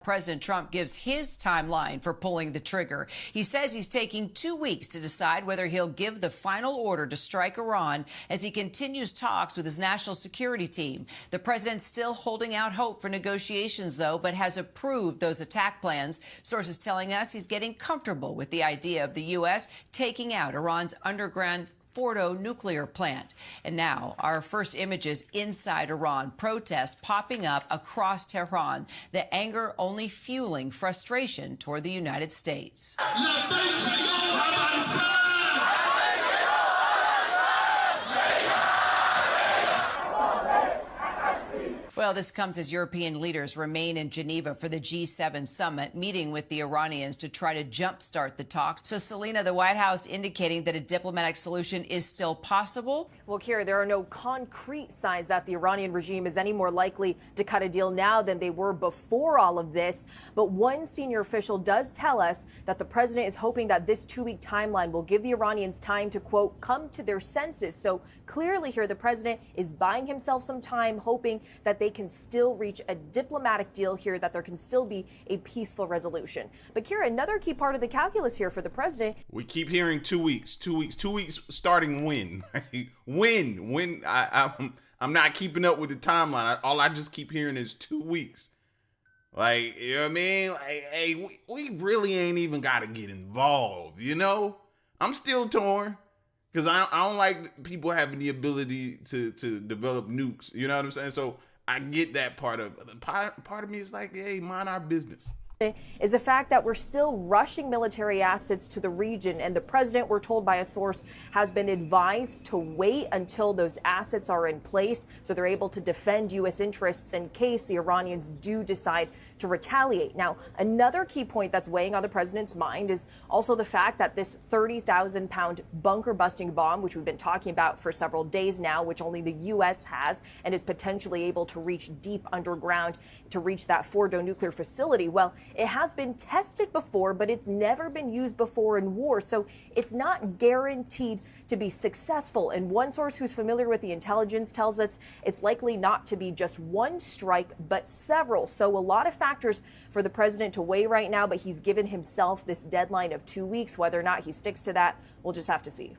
President Trump gives his timeline for pulling the trigger. He says he's taking 2 weeks to decide whether he'll give the final order to strike Iran as he continues talks with his national security team. The president's still holding out hope for negotiations, though, but has approved those attack plans. Sources telling us he's getting comfortable with the idea of the U.S. taking out Iran's underground Fordo nuclear plant. And now our first images inside Iran, protests popping up across Tehran, the anger only fueling frustration toward the United States. Well, this comes as European leaders remain in Geneva for the G7 summit, meeting with the Iranians to try to jumpstart the talks. So, Selena, the White House indicating that a diplomatic solution is still possible. Well, Kira, there are no concrete signs that the Iranian regime is any more likely to cut a deal now than they were before all of this. But one senior official does tell us that the president is hoping that this 2-week timeline will give the Iranians time to, quote, come to their senses. So clearly here, the president is buying himself some time, hoping that they can still reach a diplomatic deal here, that there can still be a peaceful resolution. But Kira, another key part of the calculus here for the president. We keep hearing 2 weeks, 2 weeks, 2 weeks starting when? When? I'm not keeping up with the timeline. All I just keep hearing is 2 weeks. Like, you know what I mean? Like, hey, we really ain't even got to get involved, you know? I'm still torn. Because I don't like people having the ability to develop nukes. You know what I'm saying? So I get that part of it. Part of me is like, hey, mind our business. Is the fact that we're still rushing military assets to the region, and the president, we're told by a source, has been advised to wait until those assets are in place so they're able to defend U.S. interests in case the Iranians do decide to retaliate. Now, another key point that's weighing on the president's mind is also the fact that this 30,000-pound bunker-busting bomb, which we've been talking about for several days now, which only the U.S. has and is potentially able to reach deep underground to reach that Fordo nuclear facility, well, it has been tested before, but it's never been used before in war, so it's not guaranteed to be successful. And one source who's familiar with the intelligence tells us it's likely not to be just one strike, but several. So a lot of factors for the president to weigh right now, but he's given himself this deadline of 2 weeks. Whether or not he sticks to that, we'll just have to see.